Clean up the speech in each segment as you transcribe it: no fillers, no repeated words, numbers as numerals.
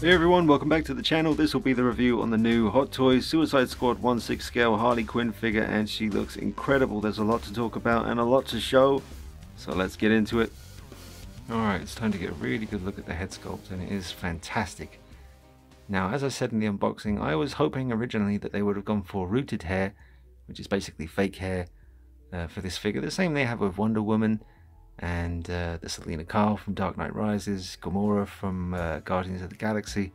Hey everyone, welcome back to the channel. This will be the review on the new Hot Toys Suicide Squad 1/6 scale Harley Quinn figure, and she looks incredible. There's a lot to talk about and a lot to show, so let's get into it. Alright, it's time to get a really good look at the head sculpt, and it is fantastic. Now, as I said in the unboxing, I was hoping originally that they would have gone for rooted hair, which is basically fake hair, for this figure. The same they have with Wonder Woman, and the Selena Kyle from Dark Knight Rises, Gamora from Guardians of the Galaxy,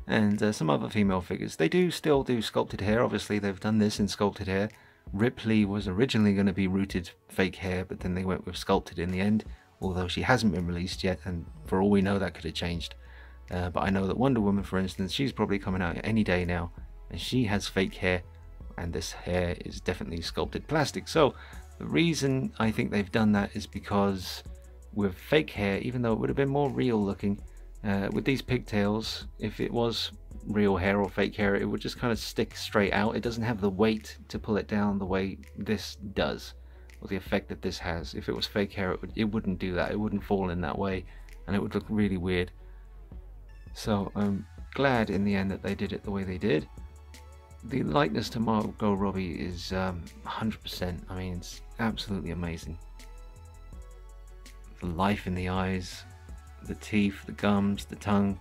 and some other female figures. They do still do sculpted hair. Obviously they've done this in sculpted hair. Ripley was originally going to be rooted fake hair, but then they went with sculpted in the end, although she hasn't been released yet, and for all we know that could have changed. But I know that Wonder Woman, for instance, she's probably coming out any day now, and she has fake hair, and this hair is definitely sculpted plastic. So the reason I think they've done that is because with fake hair, even though it would have been more real looking, with these pigtails, if it was real hair or fake hair, it would just kind of stick straight out. It doesn't have the weight to pull it down the way this does, or the effect that this has. If it was fake hair, it wouldn't do that. It wouldn't fall in that way, and it would look really weird. So I'm glad in the end that they did it the way they did. The likeness to Margot Robbie is 100%. I mean, it's absolutely amazing. The life in the eyes, the teeth, the gums, the tongue.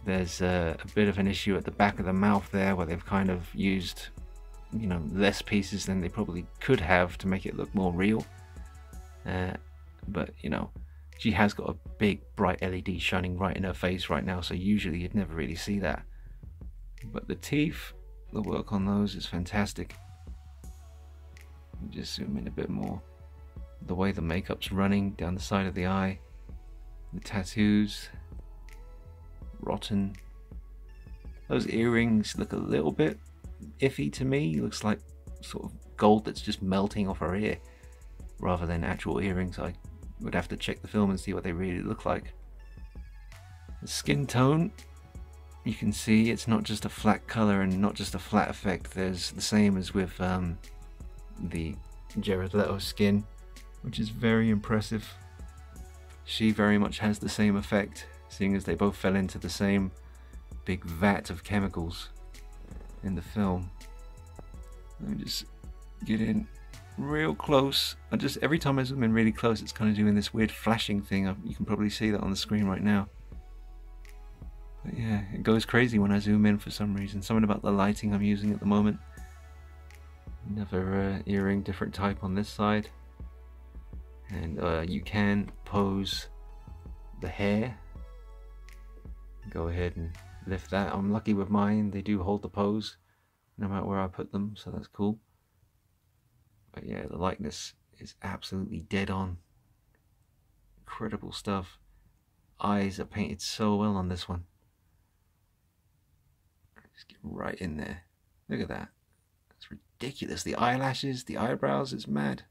There's a bit of an issue at the back of the mouth there, where they've kind of used, you know, less pieces than they probably could have to make it look more real. But you know, she has got a big bright LED shining right in her face right now, so usually you'd never really see that. But the teeth, the work on those is fantastic. Just zoom in a bit more. The way the makeup's running down the side of the eye, the tattoos, rotten. Those earrings look a little bit iffy to me. Looks like sort of gold that's just melting off her ear rather than actual earrings. I would have to check the film and see what they really look like. The skin tone, you can see it's not just a flat color and not just a flat effect. There's the same as with the Jared Leto skin, which is very impressive. She very much has the same effect, seeing as they both fell into the same big vat of chemicals in the film. Let me just get in real close. Every time I zoom in really close, it's kind of doing this weird flashing thing. You can probably see that on the screen right now. But yeah, it goes crazy when I zoom in for some reason. Something about the lighting I'm using at the moment. Another earring, different type on this side. And you can pose the hair. Go ahead and lift that. I'm lucky with mine, they do hold the pose no matter where I put them, so that's cool. But yeah, the likeness is absolutely dead on. Incredible stuff. Eyes are painted so well on this one. Just get right in there. Look at that. It's ridiculous. The eyelashes, the eyebrows, it's mad.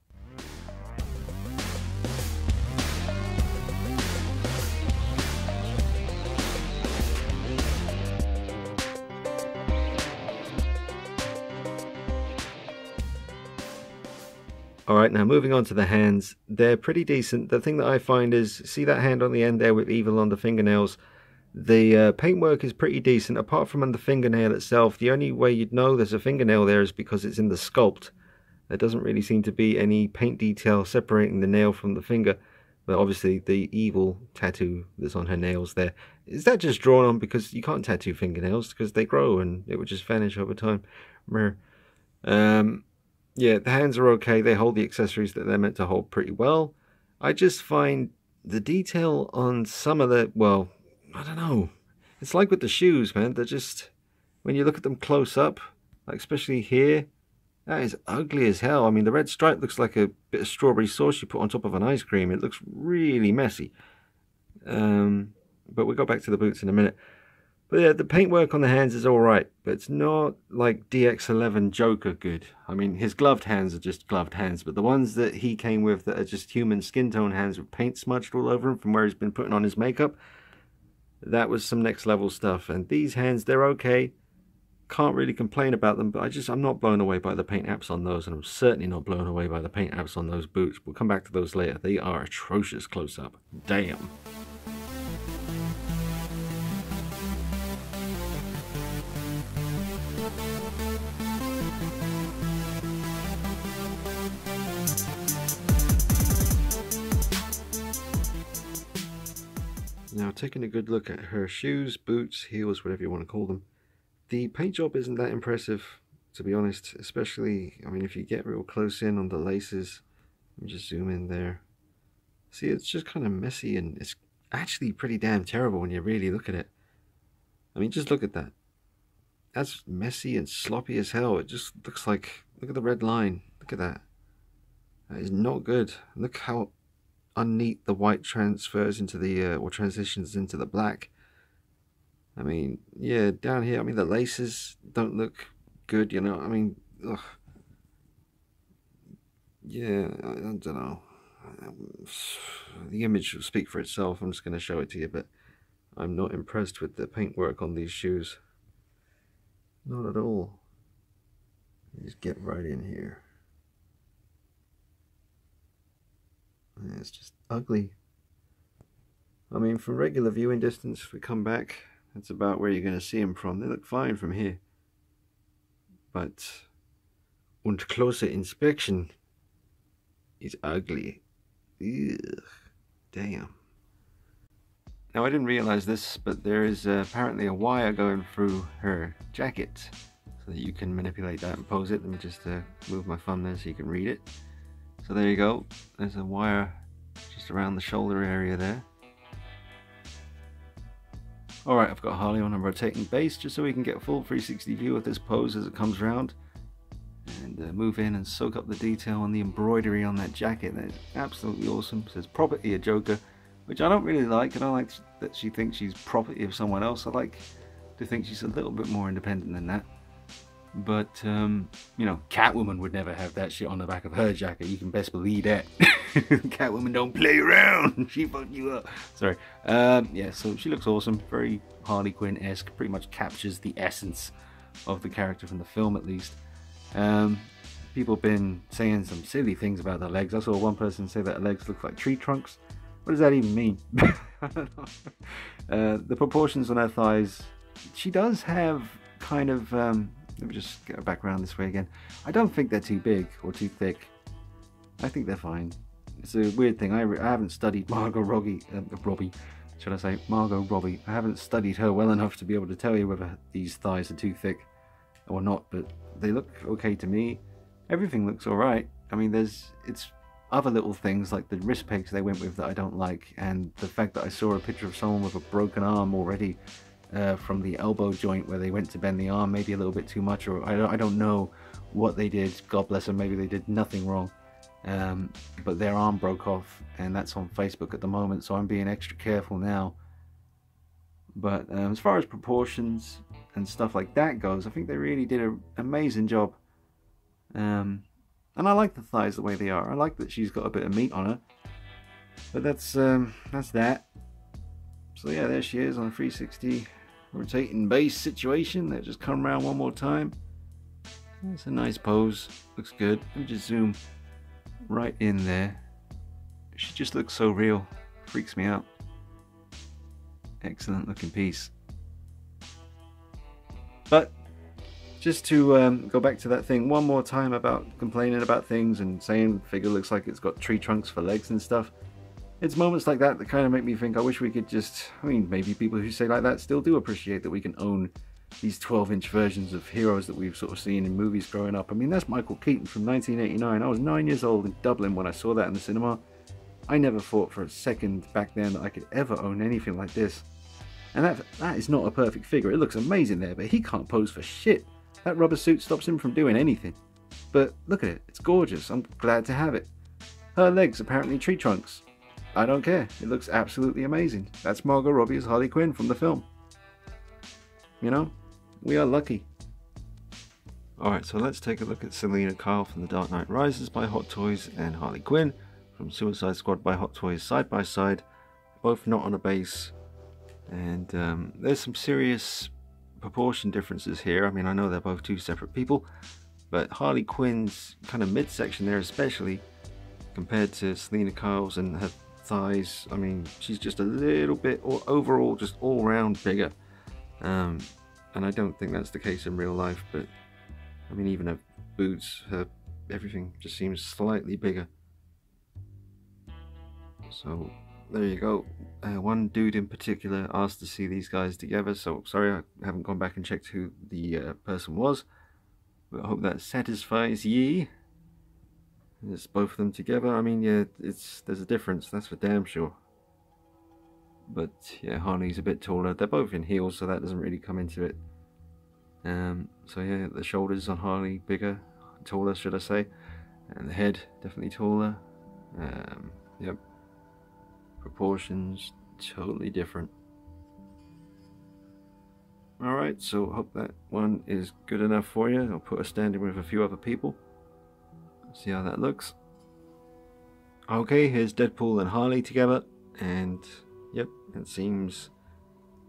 Alright, now moving on to the hands. They're pretty decent. The thing that I find is, see that hand on the end there with evil on the fingernails? The paintwork is pretty decent, apart from on the fingernail itself. The only way you'd know there's a fingernail there is because it's in the sculpt. There doesn't really seem to be any paint detail separating the nail from the finger. But obviously the evil tattoo that's on her nails there, is that just drawn on because you can't tattoo fingernails because they grow and it would just vanish over time? Yeah, the hands are okay. They hold the accessories that they're meant to hold pretty well. I just find the detail on some of the, well, I don't know. It's like with the shoes, man. They're just, when you look at them close up, like especially here, that is ugly as hell. I mean, the red stripe looks like a bit of strawberry sauce you put on top of an ice cream. It looks really messy. But we'll go back to the boots in a minute. But yeah, the paintwork on the hands is alright, but it's not like DX11 Joker good. I mean, his gloved hands are just gloved hands, but the ones that he came with that are just human skin tone hands with paint smudged all over him from where he's been putting on his makeup, that was some next level stuff. And these hands, they're okay. Can't really complain about them, but I'm not blown away by the paint apps on those, and I'm certainly not blown away by the paint apps on those boots. We'll come back to those later. They are atrocious close up. Damn. taking a good look at her shoes, boots, heels, whatever you want to call them. The paint job isn't that impressive, to be honest, especially, I mean, if you get real close in on the laces. Let me just zoom in there. See, it's just kind of messy, and it's actually pretty damn terrible when you really look at it. I mean, just look at that. That's messy and sloppy as hell. It just looks like, look at the red line. Look at that. That is not good. Look how unneat the white transfers into the, or transitions into the black. I mean, yeah, down here, I mean, the laces don't look good, you know. I mean, ugh. Yeah, I don't know. The image will speak for itself. I'm just going to show it to you, but I'm not impressed with the paintwork on these shoes. Not at all. Just get right in here. It's just ugly. I mean, from regular viewing distance, if we come back, that's about where you're going to see them from. They look fine from here. But on closer inspection, it's ugly. Ugh, damn. Now, I didn't realize this, but there is apparently a wire going through her jacket so that you can manipulate that and pose it. Let me just move my thumb there so you can read it. So there you go. There's a wire just around the shoulder area there. Alright, I've got Harley on a rotating base just so we can get a full 360 view of this pose as it comes around. And move in and soak up the detail on the embroidery on that jacket. That's absolutely awesome. It says property of Joker, which I don't really like. I don't like that she thinks she's property of someone else. I like to think she's a little bit more independent than that. But, you know, Catwoman would never have that shit on the back of her jacket. You can best believe that. Catwoman don't play around. She fucked you up. Sorry. Yeah, so she looks awesome. Very Harley Quinn-esque. Pretty much captures the essence of the character from the film, at least. People have been saying some silly things about the legs. I saw one person say that her legs look like tree trunks. What does that even mean? I don't know. The proportions on her thighs, she does have kind of, let me just get her back around this way again. I don't think they're too big or too thick. I think they're fine. It's a weird thing. I haven't studied Margot Robbie, should I say, Margot Robbie. I haven't studied her well enough to be able to tell you whether these thighs are too thick or not, but they look okay to me. Everything looks alright. I mean, it's other little things like the wrist pegs they went with that I don't like, and the fact that I saw a picture of someone with a broken arm already from the elbow joint where they went to bend the arm maybe a little bit too much, or I don't know what they did. God bless them, maybe they did nothing wrong, but their arm broke off, and that's on Facebook at the moment, so I'm being extra careful now. But as far as proportions and stuff like that goes, I think they really did an amazing job. And I like the thighs the way they are. I like that she's got a bit of meat on her. But that's that. So yeah, there she is on a 360 rotating base situation. Let's just come around one more time. It's a nice pose. Looks good. Let me just zoom right in there. She just looks so real. Freaks me out. Excellent looking piece. But just to go back to that thing one more time about complaining about things and saying the figure looks like it's got tree trunks for legs and stuff. It's moments like that that kind of make me think I wish we could just, I mean, maybe people who say like that still do appreciate that we can own these 12-inch versions of heroes that we've sort of seen in movies growing up. I mean, that's Michael Keaton from 1989. I was 9 years old in Dublin when I saw that in the cinema. I never thought for a second back then that I could ever own anything like this. And that is not a perfect figure. It looks amazing there, but he can't pose for shit. That rubber suit stops him from doing anything. But look at it. It's gorgeous. I'm glad to have it. Her legs apparently tree trunks. I don't care. It looks absolutely amazing. That's Margot Robbie as Harley Quinn from the film. You know, we are lucky. Alright, so let's take a look at Selina Kyle from The Dark Knight Rises by Hot Toys and Harley Quinn from Suicide Squad by Hot Toys side by side. Both not on a base. And there's some serious proportion differences here. I mean, I know they're both two separate people, but Harley Quinn's kind of midsection there especially, compared to Selina Kyle's and her thighs, I mean, she's just a little bit, or overall, just all round bigger. And I don't think that's the case in real life, but I mean, even her boots, her everything just seems slightly bigger. So there you go. One dude in particular asked to see these guys together, so sorry I haven't gone back and checked who the person was, but I hope that satisfies ye. It's both of them together. I mean, yeah, there's a difference, that's for damn sure. But yeah, Harley's a bit taller. They're both in heels, so that doesn't really come into it. So yeah, the shoulders on Harley bigger, taller should I say, and the head definitely taller. Yep, proportions totally different. Alright, so hope that one is good enough for you. I'll put a stand in with a few other people. See how that looks. Okay, here's Deadpool and Harley together, and yep, it seems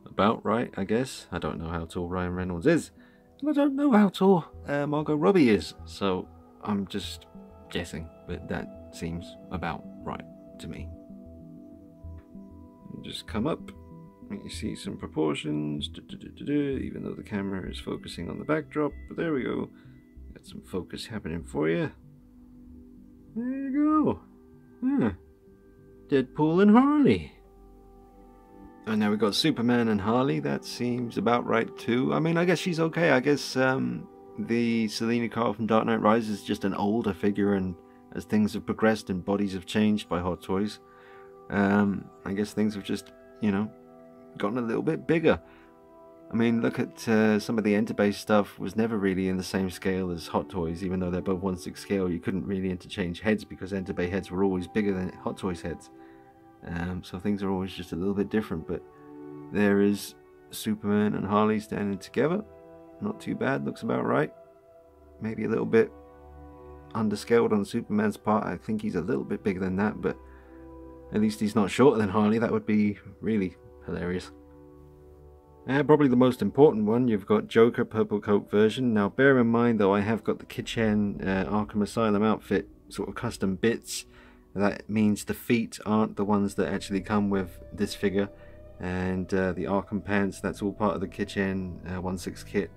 about right, I guess. I don't know how tall Ryan Reynolds is, and I don't know how tall Margot Robbie is, so I'm just guessing, but that seems about right to me. Just come up, you see some proportions, even though the camera is focusing on the backdrop, but there we go. Got some focus happening for you. There you go. Deadpool and Harley. And now we've got Superman and Harley. That seems about right too. I mean, I guess she's okay. I guess the Selena Kyle from Dark Knight Rises is just an older figure, and as things have progressed and bodies have changed by Hot Toys, I guess things have just, you know, gotten a little bit bigger. I mean, look at some of the Enter-based stuff was never really in the same scale as Hot Toys, even though they're both 1/6 scale. You couldn't really interchange heads because Enter-Bay heads were always bigger than Hot Toys heads. So things are always just a little bit different, but there is Superman and Harley standing together. Not too bad, looks about right. Maybe a little bit underscaled on Superman's part. I think he's a little bit bigger than that, but at least he's not shorter than Harley. That would be really hilarious. Probably the most important one, you've got Joker purple coat version. Now bear in mind though, I have got the Kitchen Arkham Asylum outfit sort of custom bits. That means the feet aren't the ones that actually come with this figure, and the Arkham pants, that's all part of the Kitchen 1/6 kit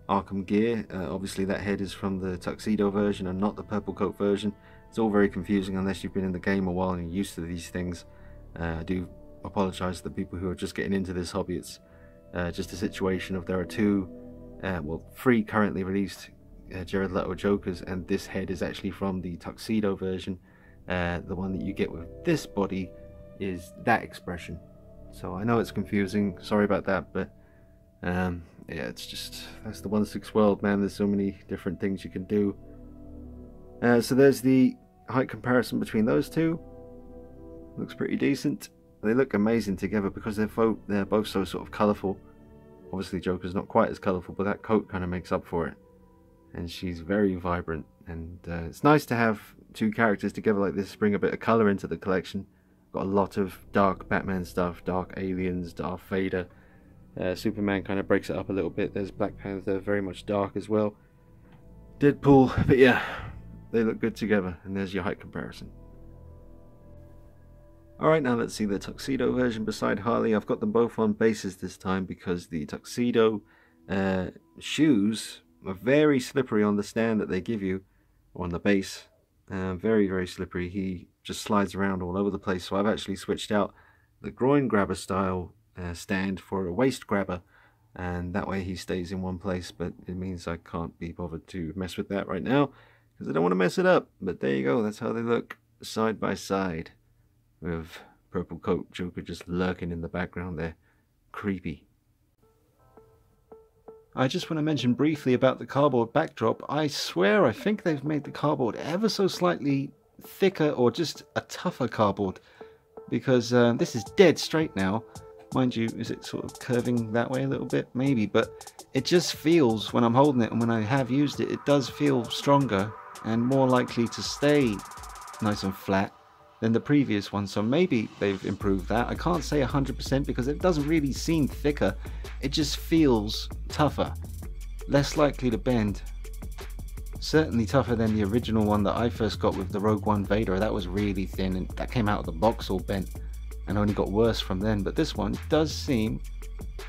Arkham gear. Obviously that head is from the Tuxedo version and not the purple coat version. It's all very confusing unless you've been in the game a while and you're used to these things. I do apologise to the people who are just getting into this hobby. It's just a situation of there are three currently released Jared Leto Jokers, and this head is actually from the Tuxedo version. The one that you get with this body is that expression. So I know it's confusing, sorry about that, but yeah, it's just, that's the 1/6 world, man. There's so many different things you can do. So there's the height comparison between those two. Looks pretty decent. They look amazing together because they're both so sort of colourful. Obviously Joker's not quite as colourful, but that coat kind of makes up for it. And she's very vibrant, and it's nice to have two characters together like this, bring a bit of colour into the collection. Got a lot of dark Batman stuff, dark aliens, Darth Vader. Superman kind of breaks it up a little bit. There's Black Panther, very much dark as well. Deadpool, but yeah, they look good together, and there's your height comparison. Alright, now let's see the Tuxedo version beside Harley. I've got them both on bases this time because the Tuxedo shoes are very slippery on the stand that they give you on the base. Very, very slippery. He just slides around all over the place, so I've actually switched out the groin grabber style stand for a waist grabber, and that way he stays in one place, but it means I can't be bothered to mess with that right now because I don't want to mess it up. But there you go, that's how they look side by side, with purple coat Joker just lurking in the background there. Creepy. I just want to mention briefly about the cardboard backdrop. I swear I think they've made the cardboard ever so slightly thicker, or just a tougher cardboard, because this is dead straight now. Mind you, is it sort of curving that way a little bit? Maybe, but it just feels, when I'm holding it and when I have used it, it does feel stronger and more likely to stay nice and flat than the previous one. So maybe they've improved that. I can't say 100% because it doesn't really seem thicker. It just feels tougher, less likely to bend. Certainly tougher than the original one that I first got with the Rogue One Vader. That was really thin, and that came out of the box all bent and only got worse from then. But this one does seem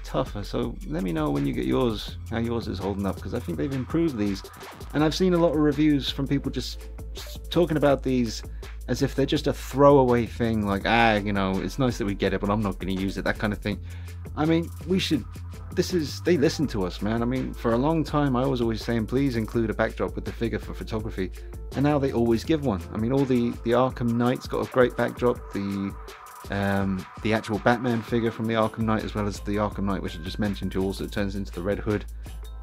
tougher. So let me know when you get yours how yours is holding up, because I think they've improved these. And I've seen a lot of reviews from people just talking about these as if they're just a throwaway thing, like, you know, it's nice that we get it, but I'm not going to use it, that kind of thing. I mean, we should, they listen to us, man. I mean, for a long time I was always saying, please include a backdrop with the figure for photography, and now they always give one. I mean, all the Arkham Knight's got a great backdrop, the actual Batman figure from the Arkham Knight, as well as the Arkham Knight, which I just mentioned, who also turns into the Red Hood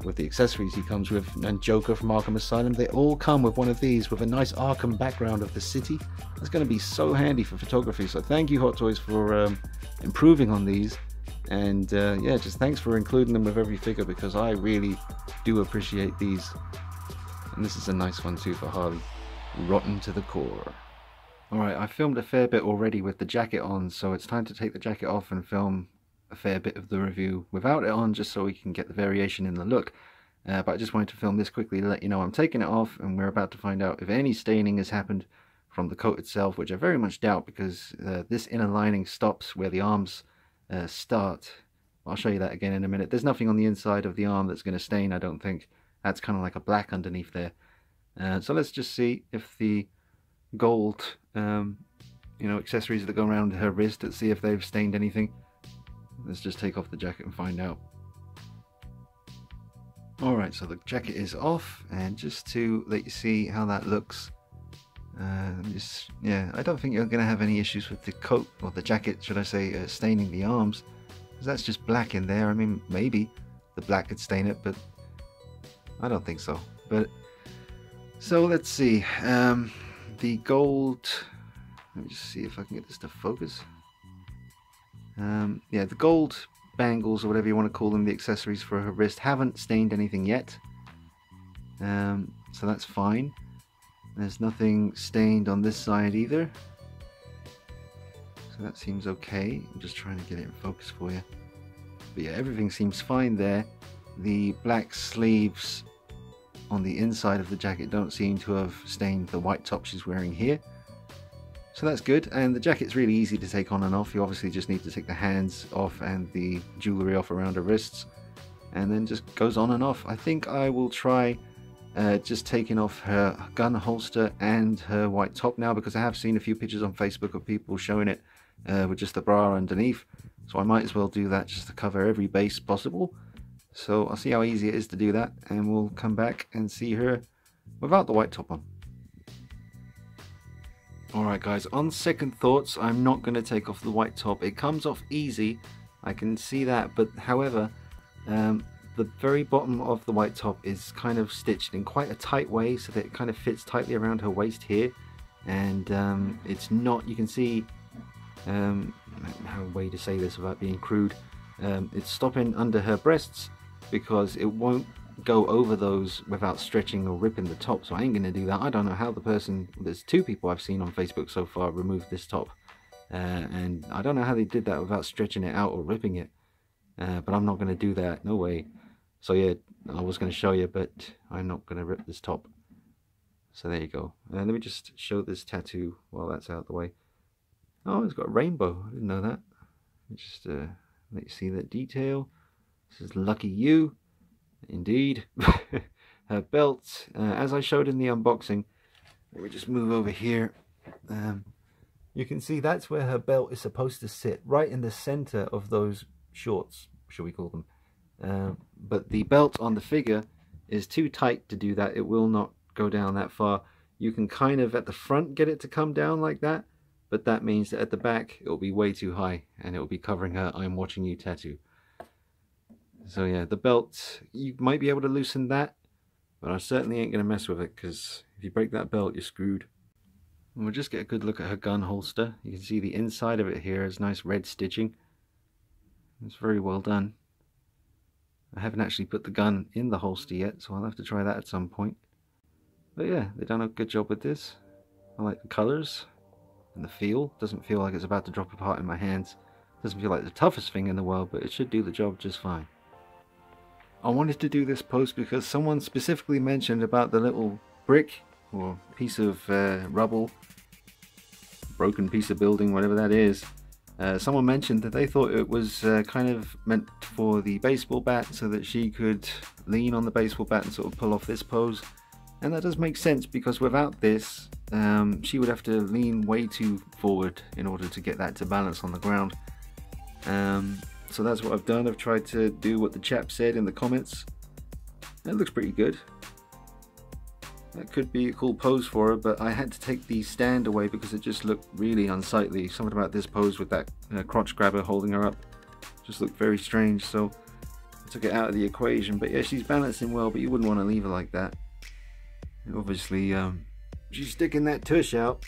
with the accessories he comes with, and Joker from Arkham Asylum, they all come with one of these with a nice Arkham background of the city. That's going to be so handy for photography. So thank you, Hot Toys, for improving on these, and yeah, just thanks for including them with every figure, because I really do appreciate these. And this is a nice one too for Harley, rotten to the core. Alright, I filmed a fair bit already with the jacket on, so it's time to take the jacket off and film a fair bit of the review without it on, just so we can get the variation in the look. But I just wanted to film this quickly to let you know I'm taking it off, and we're about to find out if any staining has happened from the coat itself, which I very much doubt, because this inner lining stops where the arms start. I'll show you that again in a minute. There's nothing on the inside of the arm that's going to stain, I don't think. That's kind of like a black underneath there. So let's just see if the gold you know, accessories that go around her wrist, let's see if they've stained anything. Let's just take off the jacket and find out. Alright, so the jacket is off, and just to let you see how that looks, yeah, I don't think you're going to have any issues with the coat, or the jacket should I say, staining the arms, because that's just black in there. I mean, maybe the black could stain it, but I don't think so. But so let's see, the gold, let me just see if I can get this to focus. Yeah, the gold bangles, or whatever you want to call them, the accessories for her wrist, haven't stained anything yet. So that's fine. There's nothing stained on this side either. So that seems okay. I'm just trying to get it in focus for you. But yeah, everything seems fine there. The black sleeves on the inside of the jacket don't seem to have stained the white top she's wearing here. So that's good, and the jacket's really easy to take on and off. You obviously just need to take the hands off and the jewellery off around her wrists, and then just goes on and off. I think I will try just taking off her gun holster and her white top now, because I have seen a few pictures on Facebook of people showing it with just the bra underneath. So I might as well do that just to cover every base possible. So I'll see how easy it is to do that, and we'll come back and see her without the white top on. Alright guys, on second thoughts, I'm not going to take off the white top. It comes off easy, I can see that, but however, the very bottom of the white top is kind of stitched in quite a tight way, so that it kind of fits tightly around her waist here, and it's not, you can see, how a way to say this without being crude, it's stopping under her breasts, because it won't go over those without stretching or ripping the top. So I ain't gonna do that. I don't know how the person, there's two people I've seen on Facebook so far remove this top, and I don't know how they did that without stretching it out or ripping it, but I'm not gonna do that, no way. So yeah, I was gonna show you, but I'm not gonna rip this top. So there you go. Let me just show this tattoo while that's out of the way. Oh, it's got a rainbow, I didn't know that. Let me just let you see that detail. This is lucky you. Indeed. Her belt, as I showed in the unboxing, let me just move over here. You can see that's where her belt is supposed to sit, right in the center of those shorts, shall we call them. But the belt on the figure is too tight to do that. It will not go down that far. You can kind of at the front get it to come down like that, but that means that at the back it will be way too high, and it will be covering her "I'm watching you" tattoo. So yeah, the belt, you might be able to loosen that, but I certainly ain't going to mess with it, because if you break that belt, you're screwed. And we'll just get a good look at her gun holster. You can see the inside of it here has nice red stitching. It's very well done. I haven't actually put the gun in the holster yet, so I'll have to try that at some point. But yeah, they've done a good job with this. I like the colours and the feel. Doesn't feel like it's about to drop apart in my hands. Doesn't feel like the toughest thing in the world, but it should do the job just fine. I wanted to do this post because someone specifically mentioned about the little brick or piece of rubble, broken piece of building, whatever that is. Someone mentioned that they thought it was kind of meant for the baseball bat, so that she could lean on the baseball bat and sort of pull off this pose. And that does make sense, because without this, she would have to lean way too forward in order to get that to balance on the ground. So that's what I've done. I've tried to do what the chap said in the comments. It looks pretty good. That could be a cool pose for her, but I had to take the stand away because it just looked really unsightly. Something about this pose with that crotch grabber holding her up just looked very strange, so I took it out of the equation. But yeah, she's balancing well, but you wouldn't want to leave her like that. And obviously, she's sticking that tush out.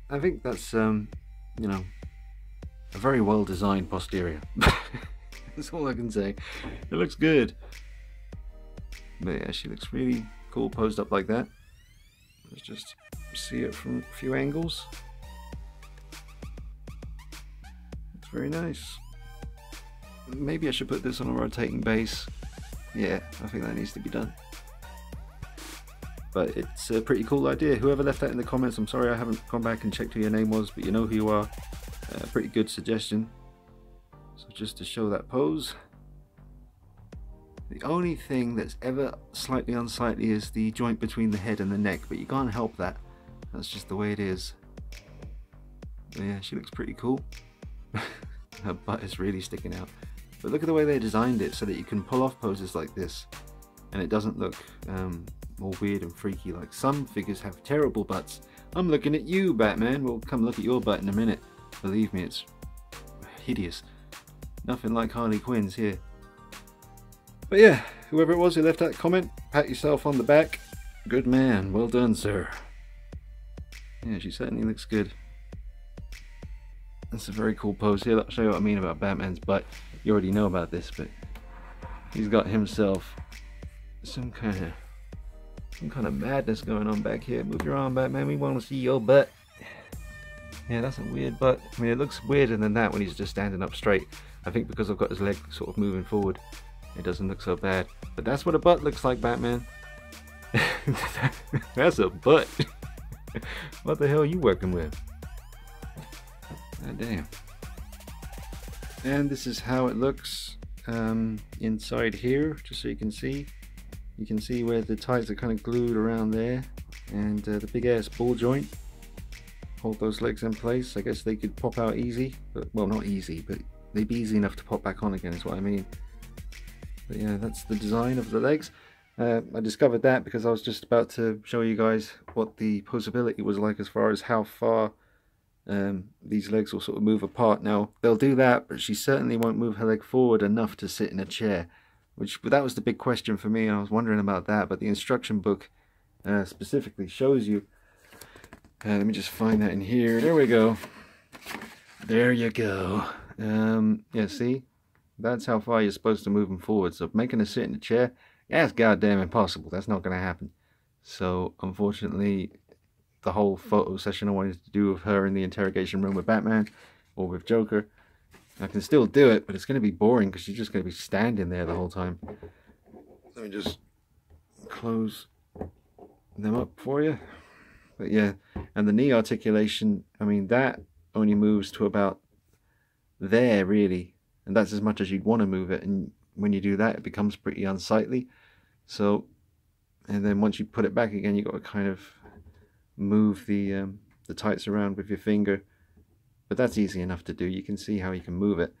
I think that's, you know, a very well designed posterior. That's all I can say. It looks good. But yeah, she looks really cool posed up like that. Let's just see it from a few angles. It's very nice. Maybe I should put this on a rotating base. Yeah, I think that needs to be done. But it's a pretty cool idea. Whoever left that in the comments, I'm sorry I haven't gone back and checked who your name was, but you know who you are. Pretty good suggestion. So just to show that pose. The only thing that's ever slightly unsightly is the joint between the head and the neck, but you can't help that. That's just the way it is. But yeah, she looks pretty cool. Her butt is really sticking out. But look at the way they designed it so that you can pull off poses like this and it doesn't look all weird and freaky like some figures have terrible butts. I'm looking at you, Batman. We'll come look at your butt in a minute. Believe me, it's hideous. Nothing like Harley Quinn's here. But yeah, whoever it was who left that comment, pat yourself on the back. Good man, well done, sir. Yeah, she certainly looks good. That's a very cool pose here. I'll show you what I mean about Batman's butt. You already know about this, but he's got himself some kind of madness going on back here. Move your arm, Batman. We want to see your butt. Yeah, that's a weird butt. I mean, it looks weirder than that when he's just standing up straight. I think because I've got his leg sort of moving forward, it doesn't look so bad. But that's what a butt looks like, Batman. That's a butt. What the hell are you working with? God damn. And this is how it looks inside here, just so you can see. You can see where the ties are kind of glued around there, and the big ass ball joint hold those legs in place. I guess they could pop out easy, but well, not easy, but they'd be easy enough to pop back on again is what I mean. But yeah, that's the design of the legs. I discovered that because I was just about to show you guys what the posability was like as far as how far these legs will sort of move apart. Now they'll do that, but she certainly won't move her leg forward enough to sit in a chair, that was the big question for me. I was wondering about that, but the instruction book specifically shows you. Let me just find that in here. There we go. There you go. Yeah, see, that's how far you're supposed to move them forward. So making her sit in a chair, that's goddamn impossible. That's not going to happen. So unfortunately, the whole photo session I wanted to do of her in the interrogation room with Batman or with Joker, I can still do it, but it's going to be boring because she's just going to be standing there the whole time. Let me just close them up for you. But yeah, and the knee articulation, I mean, that only moves to about there really, and that's as much as you'd want to move it. And when you do that, it becomes pretty unsightly. So, and then once you put it back again, you got to kind of move the tights around with your finger. But that's easy enough to do. You can see how you can move it.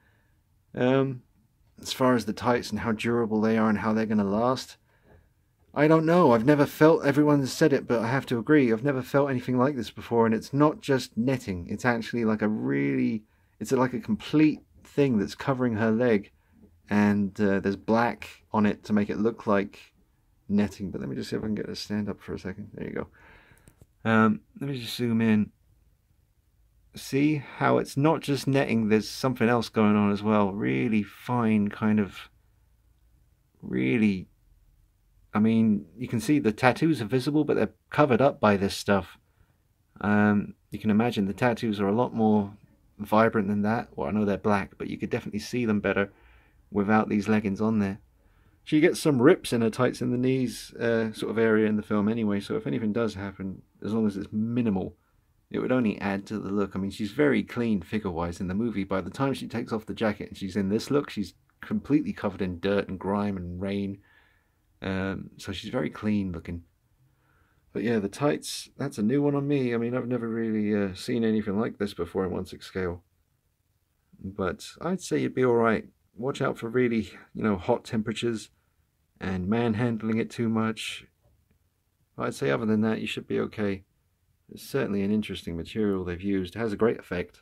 As far as the tights and how durable they are and how they're going to last, I don't know. I've never felt, everyone has said it, but I have to agree, I've never felt anything like this before. And it's not just netting. It's actually like it's like a complete thing that's covering her leg. And there's black on it to make it look like netting. But let me just see if I can get it to stand up for a second. There you go. Let me just zoom in. See how it's not just netting, there's something else going on as well. Really fine kind of, really, I mean, you can see the tattoos are visible, but they're covered up by this stuff. You can imagine the tattoos are a lot more vibrant than that. Well, I know they're black, but you could definitely see them better without these leggings on there. She gets some rips in her tights in the knees sort of area in the film anyway, so if anything does happen, as long as it's minimal, it would only add to the look. I mean, she's very clean figure-wise in the movie. By the time she takes off the jacket and she's in this look, she's completely covered in dirt and grime and rain. So she's very clean looking. But yeah, the tights, that's a new one on me. I mean, I've never really seen anything like this before in 1/6 scale. But I'd say you'd be alright. Watch out for really, hot temperatures and manhandling it too much. I'd say other than that, you should be okay. It's certainly an interesting material they've used. It has a great effect.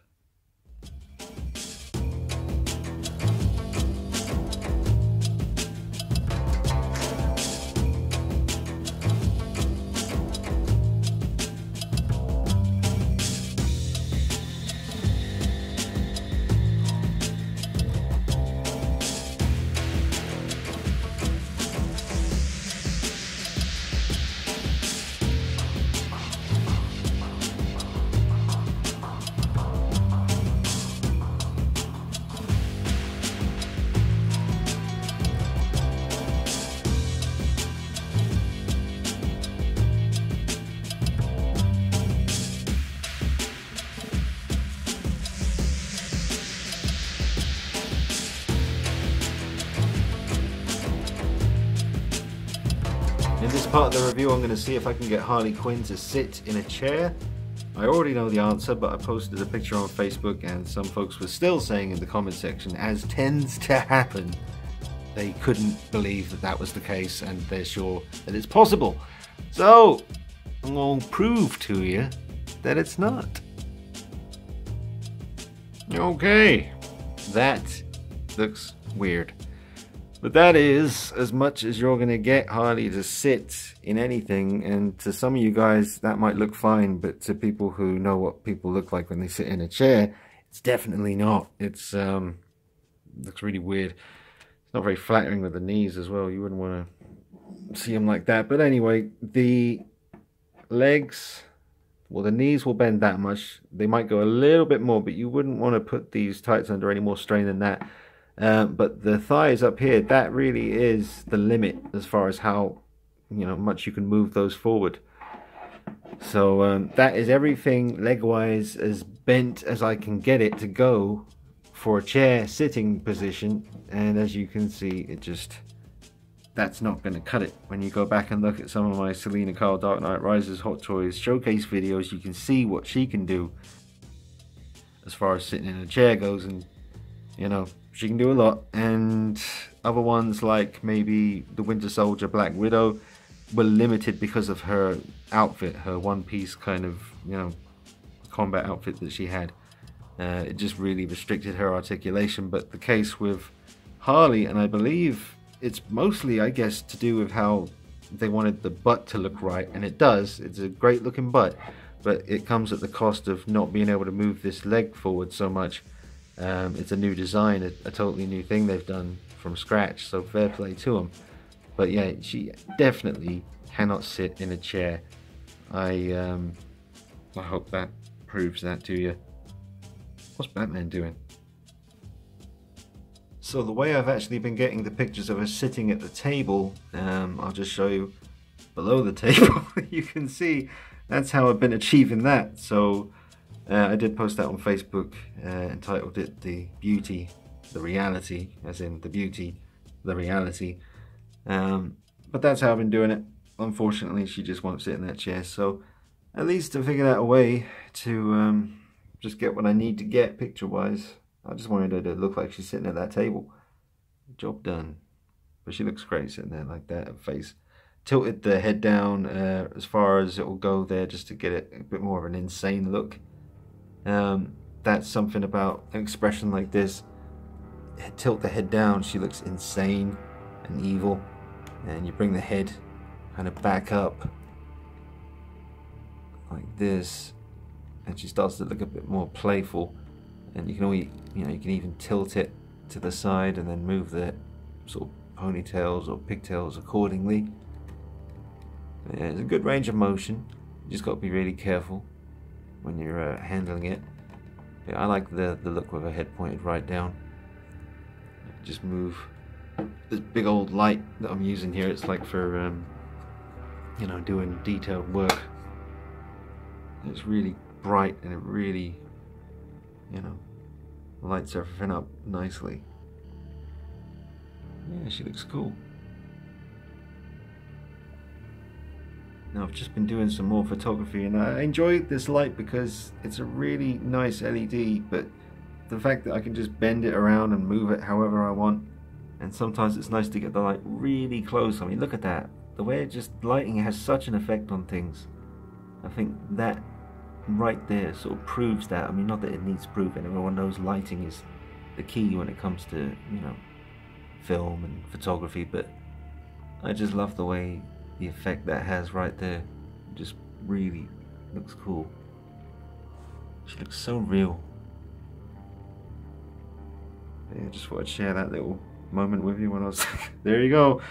In this part of the review, I'm going to see if I can get Harley Quinn to sit in a chair. I already know the answer, but I posted a picture on Facebook and some folks were still saying in the comment section, as tends to happen, they couldn't believe that that was the case and they're sure that it's possible. So, I'm going to prove to you that it's not. Okay, that looks weird. But that is as much as you're going to get Harley to sit in anything, and to some of you guys that might look fine, but to people who know what people look like when they sit in a chair, it's definitely not. It's looks really weird. It's not very flattering with the knees as well. You wouldn't want to see them like that. But anyway, the legs, well, the knees will bend that much. They might go a little bit more, but you wouldn't want to put these tights under any more strain than that. But the thighs up here, that really is the limit as far as how much you can move those forward. So that is everything leg-wise as bent as I can get it to go for a chair sitting position. And as you can see, that's not going to cut it. When you go back and look at some of my Selena Kyle Dark Knight Rises Hot Toys showcase videos, you can see what she can do as far as sitting in a chair goes, and she can do a lot. And other ones like maybe the Winter Soldier, Black Widow, were limited because of her outfit, her one-piece kind of combat outfit that she had. It just really restricted her articulation. But the case with Harley, and I believe it's mostly, I guess, to do with how they wanted the butt to look right, and it does. It's a great looking butt, but it comes at the cost of not being able to move this leg forward so much. It's a new design, a totally new thing they've done from scratch, so fair play to them. But yeah, she definitely cannot sit in a chair. I hope that proves that to you. What's Batman doing? So the way I've actually been getting the pictures of her sitting at the table, I'll just show you below the table. You can see that's how I've been achieving that. So I did post that on Facebook, entitled it The Beauty, The Reality, as in the beauty, the reality. But that's how I've been doing it. Unfortunately, she just won't sit in that chair. So at least I figured out a way to just get what I need to get picture-wise. I just wanted her to look like she's sitting at that table. Job done. But she looks great sitting there like that, her face. Tilted the head down as far as it will go there, just to get it a bit more of an insane look. That's something about an expression like this. Tilt the head down, she looks insane and evil. And you bring the head kind of back up like this, and she starts to look a bit more playful. And you can only, you can even tilt it to the side and then move the sort of ponytails or pigtails accordingly. Yeah, it's a good range of motion. You just got to be really careful when you're handling it. Yeah, I like the look with her head pointed right down. Just move this big old light that I'm using here. It's like for doing detailed work. It's really bright and it really lights everything up nicely. Yeah, she looks cool. Now I've just been doing some more photography, and I enjoy this light because it's a really nice LED, but the fact that I can just bend it around and move it however I want, and sometimes it's nice to get the light really close. I mean, look at that. The way it just, lighting has such an effect on things. I think that right there sort of proves that. I mean, not that it needs proving. Everyone knows lighting is the key when it comes to, you know, film and photography, but I just love the way the effect that has right there. It just really looks cool. She looks so real. Yeah, just thought I'd share that little moment with you when I was there you go.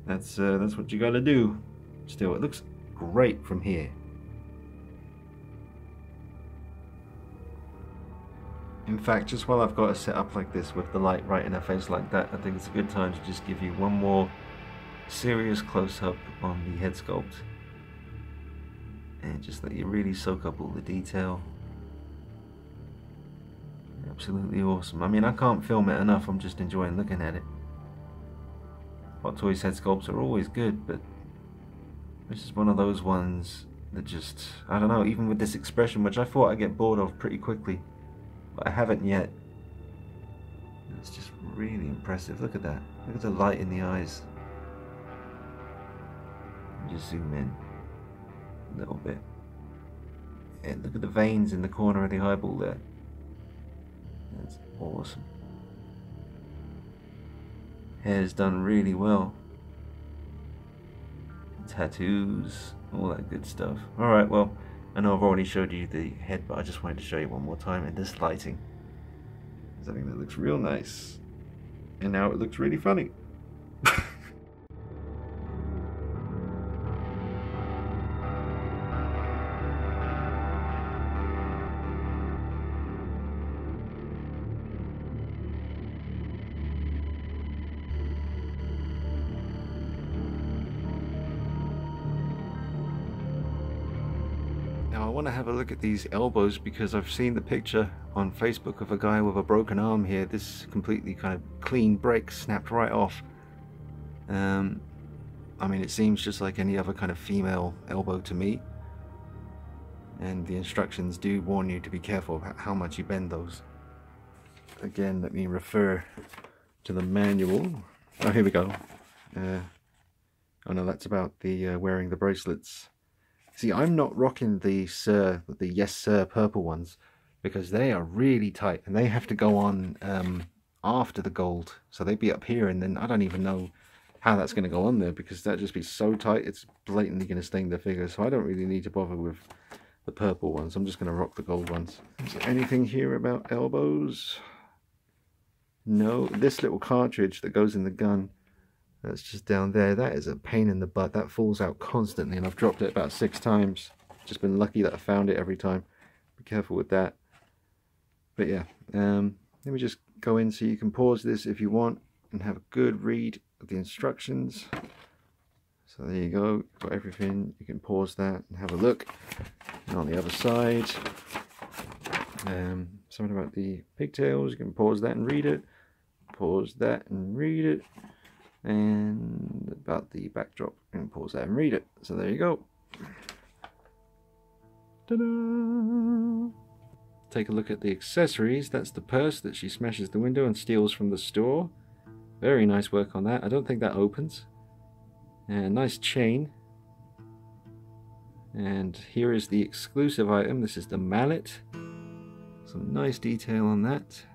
That's what you gotta do. Still, it looks great from here. In fact, just while I've got it set up like this with the light right in her face like that, I think it's a good time to just give you one more serious close-up on the head sculpt and just let you really soak up all the detail. Absolutely awesome. I mean, I can't film it enough. I'm just enjoying looking at it. Hot Toys head sculpts are always good, but this is one of those ones that just, I don't know, even with this expression, which I thought I'd get bored of pretty quickly, but I haven't yet. It's just really impressive. Look at that. Look at the light in the eyes. Just zoom in a little bit. And look at the veins in the corner of the eyeball there. That's awesome. Hair's done really well. Tattoos, all that good stuff. Alright, well, I know I've already showed you the head, but I just wanted to show you one more time in this lighting. I think that looks real nice. And now it looks really funny. Now I want to have a look at these elbows because I've seen the picture on Facebook of a guy with a broken arm here. This completely kind of clean break, snapped right off. I mean, it seems just like any other kind of female elbow to me. And the instructions do warn you to be careful about how much you bend those. Again, let me refer to the manual. Oh, here we go. Oh no, that's about the wearing the bracelets. See, I'm not rocking the Yes Sir purple ones because they are really tight and they have to go on after the gold. So they'd be up here, and then I don't even know how that's going to go on there because that'd just be so tight it's blatantly going to stain the figure. So I don't really need to bother with the purple ones. I'm just going to rock the gold ones. Is there anything here about elbows? No. This little cartridge that goes in the gun, that's just down there. That is a pain in the butt. That falls out constantly, and I've dropped it about 6 times. Just been lucky that I found it every time. Be careful with that. But yeah, let me just go in so you can pause this if you want and have a good read of the instructions. So there you go, got everything. You can pause that and have a look. And on the other side, something about the pigtails. You can pause that and read it. Pause that and read it. And about the backdrop, and pause that and read it. So there you go. Ta-da! Take a look at the accessories. That's the purse that she smashes the window and steals from the store. Very nice work on that. I don't think that opens. And nice chain. And here is the exclusive item. This is the mallet. Some nice detail on that.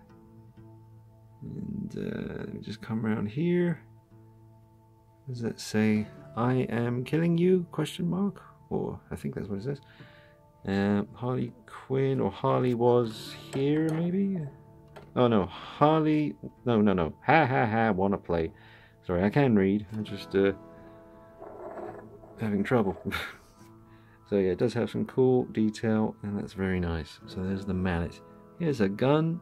And let me just come around here. Does that say, "I am killing you?" question mark? Or I think that's what it says. Harley Quinn, or Harley was here maybe? Oh no, Harley, no. Ha ha ha, wanna play. Sorry, I can read. I'm just having trouble. So yeah, it does have some cool detail, and that's very nice. So there's the mallet. Here's a gun,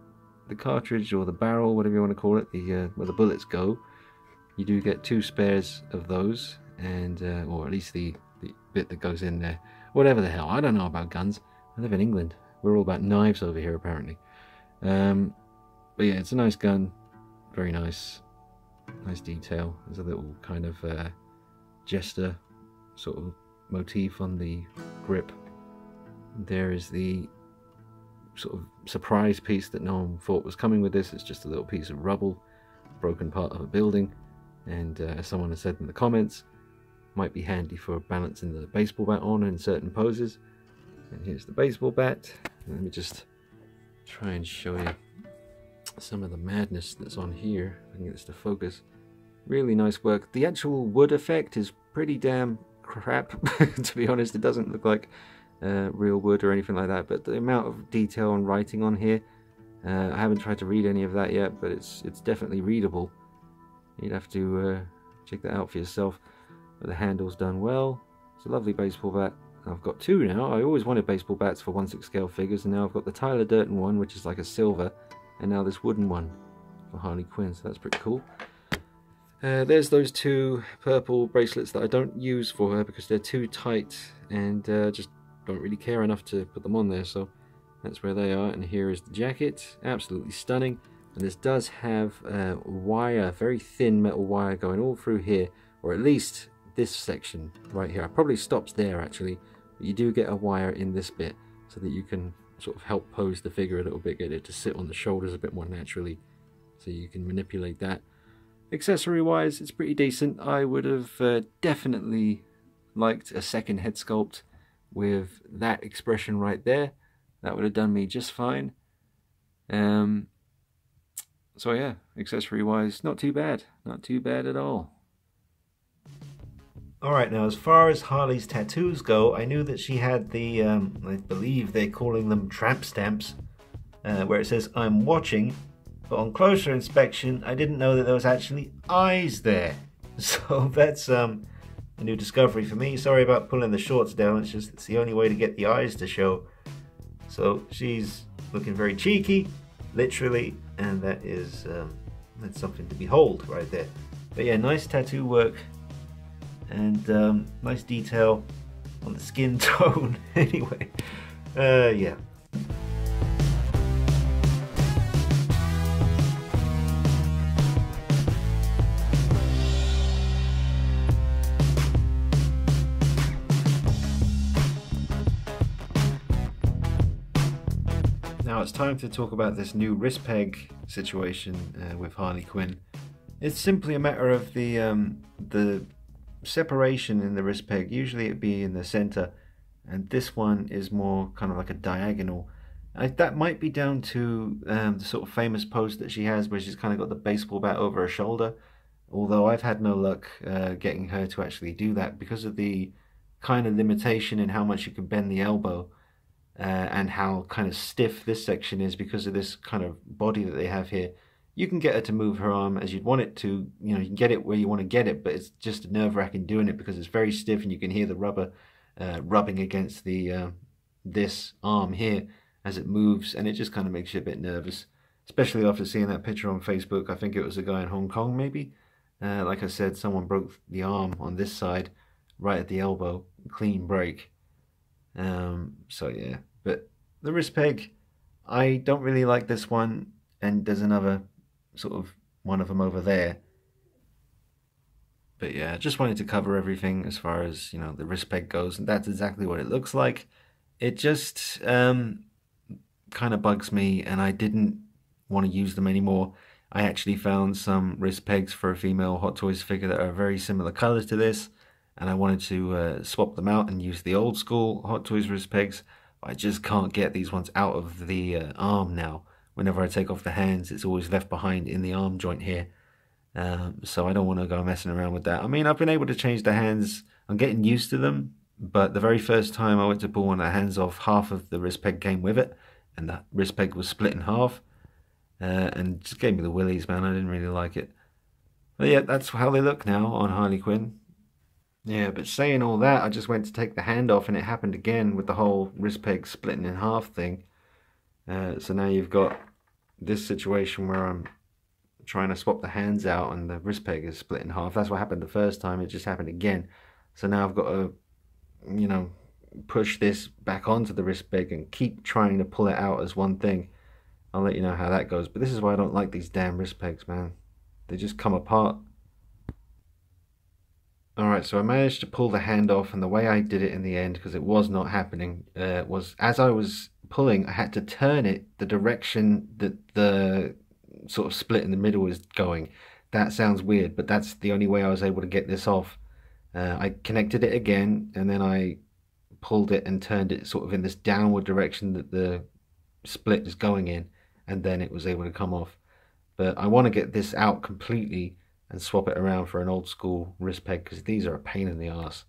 the cartridge or the barrel, whatever you want to call it, the where the bullets go. You do get 2 spares of those, and or at least the bit that goes in there. Whatever the hell, I don't know about guns. I live in England. We're all about knives over here, apparently. But yeah, it's a nice gun. Very nice. Nice detail. There's a little kind of jester sort of motif on the grip. There is the sort of surprise piece that no one thought was coming with this. It's just a little piece of rubble, broken part of a building, and as someone has said in the comments, might be handy for balancing the baseball bat on in certain poses. And here's the baseball bat. Let me just try and show you some of the madness that's on here. I can get this to focus. Really nice work. The actual wood effect is pretty damn crap, to be honest. It doesn't look like real wood or anything like that, but the amount of detail and writing on here, I haven't tried to read any of that yet, but it's definitely readable. You'd have to check that out for yourself. But the handle's done well. It's a lovely baseball bat. I've got two now. I always wanted baseball bats for 1/6 scale figures, and now I've got the Tyler Durden one, which is like a silver, and now this wooden one for Harley Quinn, so that's pretty cool. There's those two purple bracelets that I don't use for her because they're too tight, and just don't really care enough to put them on there, so that's where they are. And here is the jacket, absolutely stunning. And this does have wire, very thin metal wire going all through here, or at least this section right here. It probably stops there actually, but you do get a wire in this bit so that you can sort of help pose the figure a little bit, get it to sit on the shoulders a bit more naturally, so you can manipulate that. Accessory wise, it's pretty decent. I would have definitely liked a second head sculpt with that expression right there. That would have done me just fine. So yeah, accessory wise, not too bad. Not too bad at all. Alright, now as far as Harley's tattoos go, I knew that she had the, I believe they're calling them tramp stamps, where it says, "I'm watching," but on closer inspection, I didn't know that there was actually eyes there. So that's a new discovery for me. Sorry about pulling the shorts down, it's the only way to get the eyes to show. So she's looking very cheeky, literally, and that is, that's something to behold right there. But yeah, nice tattoo work. And nice detail on the skin tone. Anyway, yeah. Now it's time to talk about this new wrist peg situation with Harley Quinn. It's simply a matter of the separation in the wrist peg. Usually it'd be in the center, and this one is more kind of like a diagonal. That might be down to the sort of famous pose that she has, where she's kind of got the baseball bat over her shoulder, although I've had no luck getting her to actually do that because of the kind of limitation in how much you can bend the elbow, and how kind of stiff this section is because of this kind of body that they have here. You can get her to move her arm as you'd want it to, you know, you can get it where you want to get it, but it's just nerve-wracking doing it because it's very stiff, and you can hear the rubber rubbing against the this arm here as it moves, and it just kind of makes you a bit nervous, especially after seeing that picture on Facebook. I think it was a guy in Hong Kong maybe. Like I said, someone broke the arm on this side right at the elbow, clean break. So yeah, but the wrist peg, I don't really like this one, and there's another sort of one of them over there. But yeah, just wanted to cover everything as far as, you know, the wrist peg goes, and that's exactly what it looks like. It just kind of bugs me, and I didn't want to use them anymore. I actually found some wrist pegs for a female Hot Toys figure that are very similar colors to this, and I wanted to swap them out and use the old school Hot Toys wrist pegs. I just can't get these ones out of the arm now. Whenever I take off the hands, it's always left behind in the arm joint here. So I don't want to go messing around with that. I mean, I've been able to change the hands. I'm getting used to them, but the very first time I went to pull one of the hands off, half of the wrist peg came with it, and that wrist peg was split in half, and just gave me the willies, man. I didn't really like it. But yeah, that's how they look now on Harley Quinn. Yeah, but saying all that, I just went to take the hand off, and it happened again with the whole wrist peg splitting in half thing. So now you've got this situation where I'm trying to swap the hands out and the wrist peg is split in half. That's what happened the first time. It just happened again. So now I've got to, you know, push this back onto the wrist peg and keep trying to pull it out as one thing. I'll let you know how that goes. But this is why I don't like these damn wrist pegs, man. They just come apart. Alright, so I managed to pull the hand off, and the way I did it in the end, because it was not happening, was as I was pulling, I had to turn it the direction that the sort of split in the middle is going. That sounds weird, but that's the only way I was able to get this off. I connected it again, and then I pulled it and turned it sort of in this downward direction that the split is going in, and then it was able to come off. But I want to get this out completely and swap it around for an old school wrist peg, because these are a pain in the ass.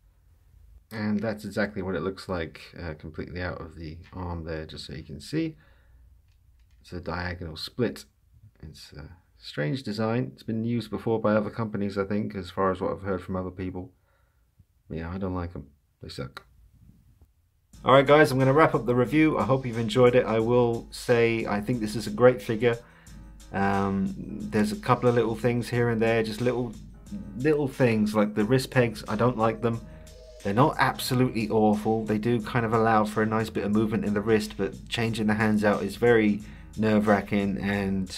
And that's exactly what it looks like completely out of the arm there, just so you can see. It's a diagonal split. It's a strange design. It's been used before by other companies, I think, as far as what I've heard from other people. But yeah, I don't like them. They suck. Alright guys, I'm going to wrap up the review. I hope you've enjoyed it. I will say I think this is a great figure. There's a couple of little things here and there, just little things like the wrist pegs. I don't like them. They're not absolutely awful. They do kind of allow for a nice bit of movement in the wrist, but changing the hands out is very nerve-wracking, and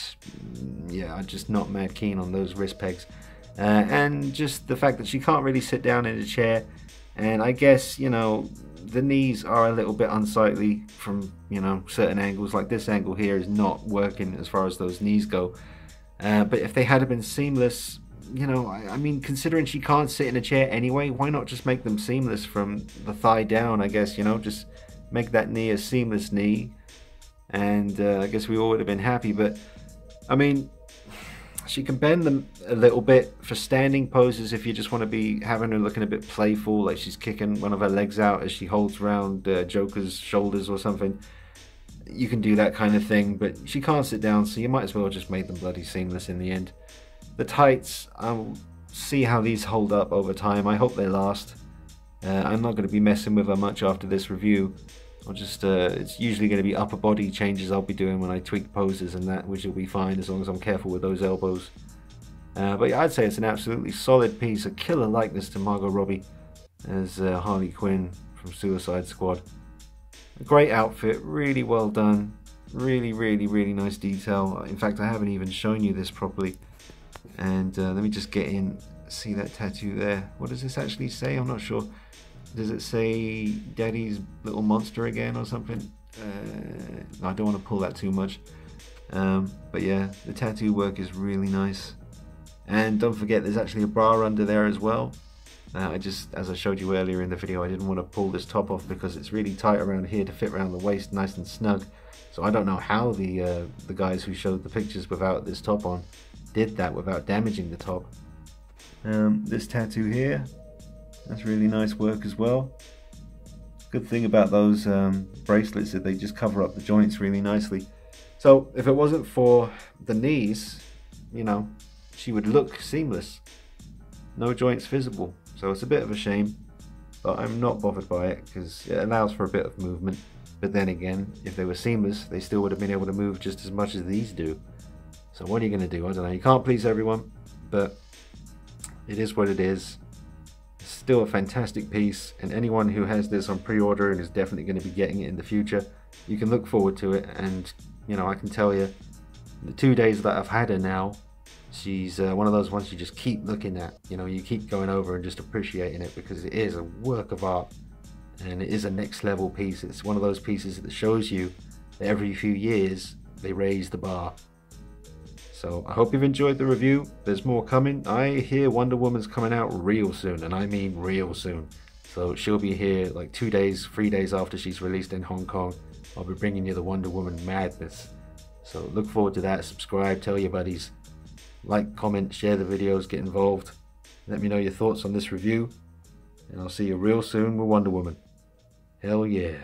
yeah, I'm just not mad keen on those wrist pegs. And just the fact that she can't really sit down in a chair, and I guess, you know, the knees are a little bit unsightly from, you know, certain angles. Like this angle here is not working as far as those knees go. But if they had been seamless, you know, I mean, considering she can't sit in a chair anyway, why not just make them seamless from the thigh down, I guess, you know, just make that knee a seamless knee, and I guess we all would have been happy. But I mean, she can bend them a little bit for standing poses if you just want to be having her looking a bit playful, like she's kicking one of her legs out as she holds around Joker's shoulders or something. You can do that kind of thing, but she can't sit down, so you might as well just make them bloody seamless in the end. The tights, I'll see how these hold up over time. I hope they last. I'm not going to be messing with her much after this review. I'll just, it's usually going to be upper body changes I'll be doing when I tweak poses and that, which will be fine as long as I'm careful with those elbows. But yeah, I'd say it's an absolutely solid piece, a killer likeness to Margot Robbie as Harley Quinn from Suicide Squad. A great outfit, really well done, really nice detail. In fact, I haven't even shown you this properly. And let me just get in, see that tattoo there. What does this actually say? I'm not sure. Does it say Daddy's little monster again or something? I don't want to pull that too much. But yeah, the tattoo work is really nice. And don't forget, there's actually a bra under there as well. As I showed you earlier in the video, I didn't want to pull this top off because it's really tight around here to fit around the waist, nice and snug. So I don't know how the guys who showed the pictures without this top on did that without damaging the top. This tattoo here, that's really nice work as well. Good thing about those bracelets is that they just cover up the joints really nicely. So if it wasn't for the knees, you know, she would look seamless. No joints visible. So it's a bit of a shame, but I'm not bothered by it because it allows for a bit of movement. But then again, if they were seamless, they still would have been able to move just as much as these do. So what are you going to do? I don't know. You can't please everyone, but it is what it is. It's still a fantastic piece, and anyone who has this on pre-order and is definitely going to be getting it in the future, you can look forward to it. And you know, I can tell you, the 2 days that I've had her now, she's one of those ones you just keep looking at. You know, you keep going over and just appreciating it because it is a work of art, and it is a next level piece. It's one of those pieces that shows you that every few years they raise the bar. So I hope you've enjoyed the review. There's more coming. I hear Wonder Woman's coming out real soon, and I mean real soon. So she'll be here like 2 days, 3 days after she's released in Hong Kong. I'll be bringing you the Wonder Woman madness. So look forward to that. Subscribe, tell your buddies. Like, comment, share the videos, get involved. Let me know your thoughts on this review. And I'll see you real soon with Wonder Woman. Hell yeah.